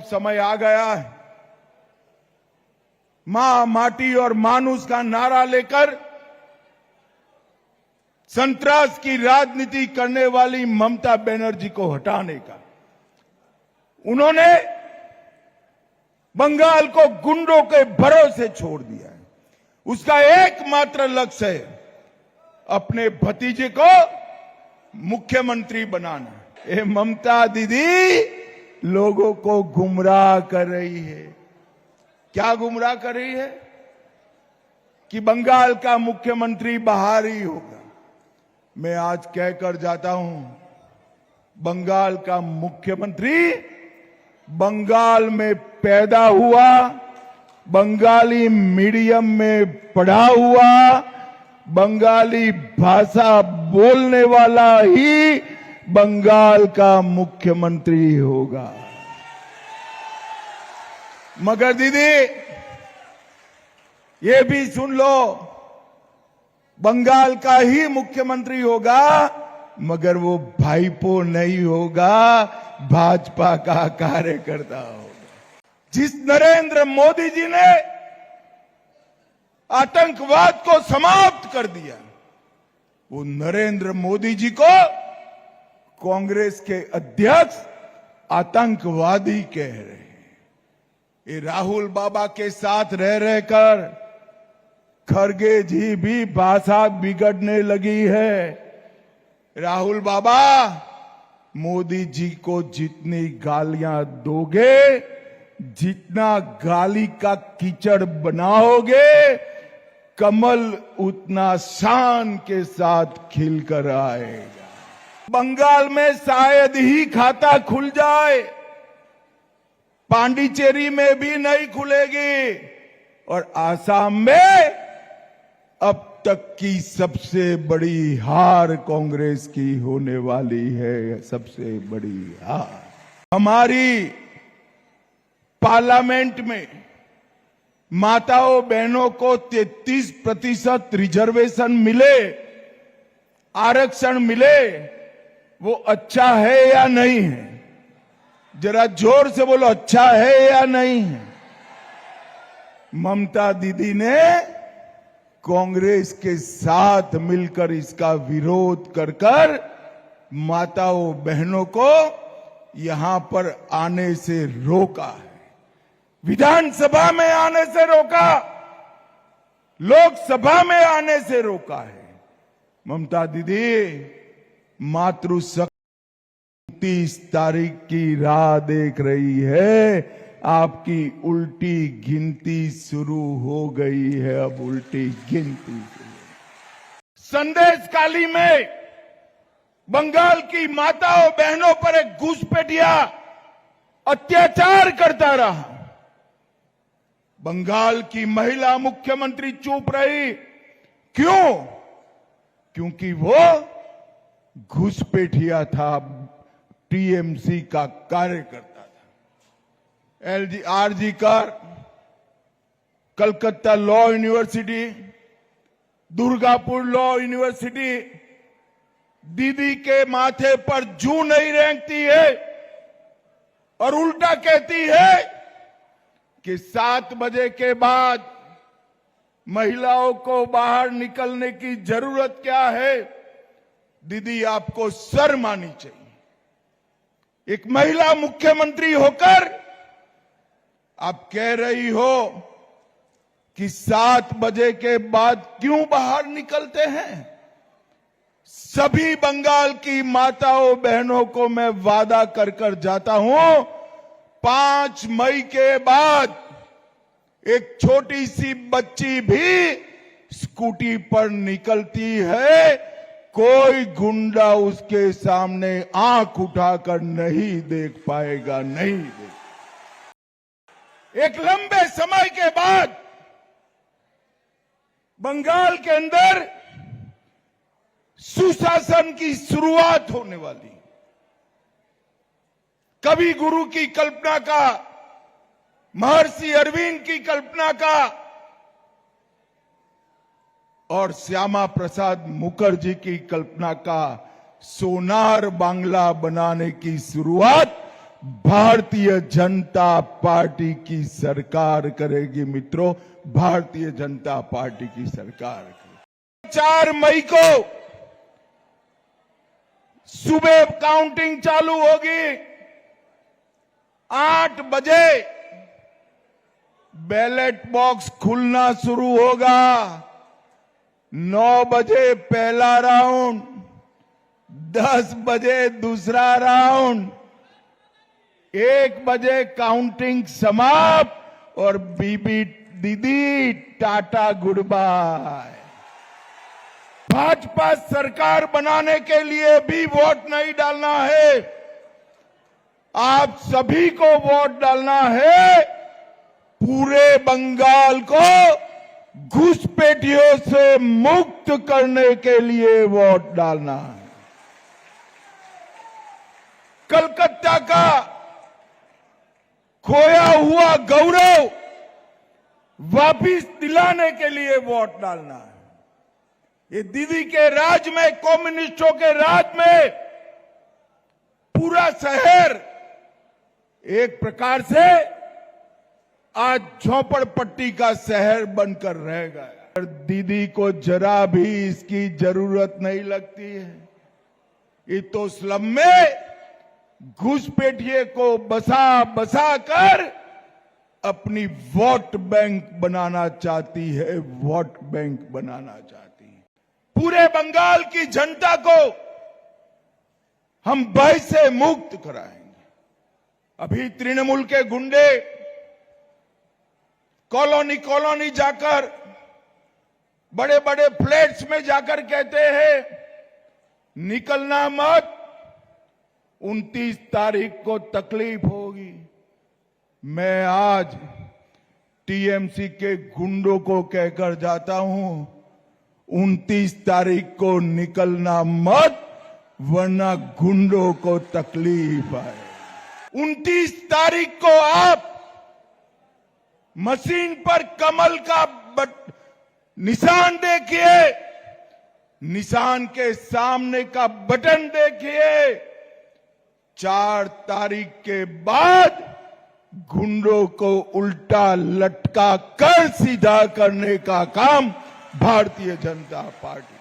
समय आ गया है। मां, माटी और मानुष का नारा लेकर संतरास की राजनीति करने वाली ममता बनर्जी को हटाने का। उन्होंने बंगाल को गुंडों के भरोसे छोड़ दिया है। उसका एकमात्र लक्ष्य है अपने भतीजे को मुख्यमंत्री बनाना। ये ममता दीदी लोगों को गुमराह कर रही है। क्या गुमराह कर रही है? कि बंगाल का मुख्यमंत्री बाहरी होगा। मैं आज कहकर जाता हूं, बंगाल का मुख्यमंत्री बंगाल में पैदा हुआ, बंगाली मीडियम में पढ़ा हुआ, बंगाली भाषा बोलने वाला ही बंगाल का मुख्यमंत्री होगा। मगर दीदी ये भी सुन लो, बंगाल का ही मुख्यमंत्री होगा, मगर वो भाईपो नहीं होगा, भाजपा का कार्यकर्ता होगा। जिस नरेंद्र मोदी जी ने आतंकवाद को समाप्त कर दिया, वो नरेंद्र मोदी जी को कांग्रेस के अध्यक्ष आतंकवादी कह रहे हैं। ये राहुल बाबा के साथ रह रहकर खरगे जी भी भाषा बिगड़ने लगी है। राहुल बाबा, मोदी जी को जितनी गालियां दोगे, जितना गाली का कीचड़ बनाओगे, कमल उतना शान के साथ खिलकर आएगा। बंगाल में शायद ही खाता खुल जाए, पांडिचेरी में भी नहीं खुलेगी, और आसाम में अब तक की सबसे बड़ी हार कांग्रेस की होने वाली है। सबसे बड़ी हार। हमारी पार्लियामेंट में माताओं बहनों को 33% रिजर्वेशन मिले, आरक्षण मिले, वो अच्छा है या नहीं है? जरा जोर से बोलो, अच्छा है या नहीं है? ममता दीदी ने कांग्रेस के साथ मिलकर इसका विरोध कर माताओं बहनों को यहां पर आने से रोका है। विधानसभा में आने से रोका, लोकसभा में आने से रोका है। ममता दीदी मातृशक्ति 30 तारीख की राह देख रही है। आपकी उल्टी गिनती शुरू हो गई है। अब उल्टी गिनती। संदेशखाली में बंगाल की माताओं बहनों पर एक घुसपैठिया अत्याचार करता रहा। बंगाल की महिला मुख्यमंत्री चुप रही। क्यों? क्योंकि वो घुसपैठिया था, टीएमसी का कार्यकर्ता था। आरजी कर, Calcutta law university, Durgapur law university दीदी के माथे पर जू नहीं रेंगती है और उल्टा कहती है कि 7 बजे के बाद महिलाओं को बाहर निकलने की जरूरत क्या है? दीदी आपको शर्म आनी चाहिए। एक महिला मुख्यमंत्री होकर आप कह रही हो कि 7 बजे के बाद क्यों बाहर निकलते हैं? सभी बंगाल की माताओं बहनों को मैं वादा कर जाता हूं, 5 मई के बाद एक छोटी सी बच्ची भी स्कूटी पर निकलती है, कोई गुंडा उसके सामने आंख उठाकर नहीं देख पाएगा, नहीं देख। एक लंबे समय के बाद बंगाल के अंदर सुशासन की शुरुआत होने वाली। कवि गुरु की कल्पना का, महर्षि अरविंद की कल्पना का और श्यामा प्रसाद मुखर्जी की कल्पना का सोनार बांग्ला बनाने की शुरुआत भारतीय जनता पार्टी की सरकार करेगी मित्रों, भारतीय जनता पार्टी की सरकार करेगी। 4 मई को सुबह काउंटिंग चालू होगी, 8 बजे बैलेट बॉक्स खुलना शुरू होगा, 9 बजे पहला राउंड, 10 बजे दूसरा राउंड, 1 बजे काउंटिंग समाप्त और बीबी दीदी टाटा गुड बाय। भाजपा सरकार बनाने के लिए भी वोट नहीं डालना है, आप सभी को वोट डालना है। पूरे बंगाल को घुसपैठियों से मुक्त करने के लिए वोट डालना है। कलकत्ता का खोया हुआ गौरव वापिस दिलाने के लिए वोट डालना है। ये दीदी के राज में, कम्युनिस्टों के राज में पूरा शहर एक प्रकार से आज झोपड़पट्टी का शहर बनकर रह गया। दीदी को जरा भी इसकी जरूरत नहीं लगती है। ये तो स्लम में घुसपैठिए को बसा कर अपनी वोट बैंक बनाना चाहती है, वोट बैंक बनाना चाहती है। पूरे बंगाल की जनता को हम भय से मुक्त कराएंगे। अभी तृणमूल के गुंडे कॉलोनी जाकर, बड़े बड़े फ्लैट्स में जाकर कहते हैं निकलना मत, 29 तारीख को तकलीफ होगी। मैं आज टीएमसी के गुंडों को कहकर जाता हूं, 29 तारीख को निकलना मत, वरना गुंडों को तकलीफ आए। 29 तारीख को आप मशीन पर कमल का निशान देखिए, निशान के सामने का बटन देखिए। 4 तारीख के बाद गुंडों को उल्टा लटका कर सीधा करने का काम भारतीय जनता पार्टी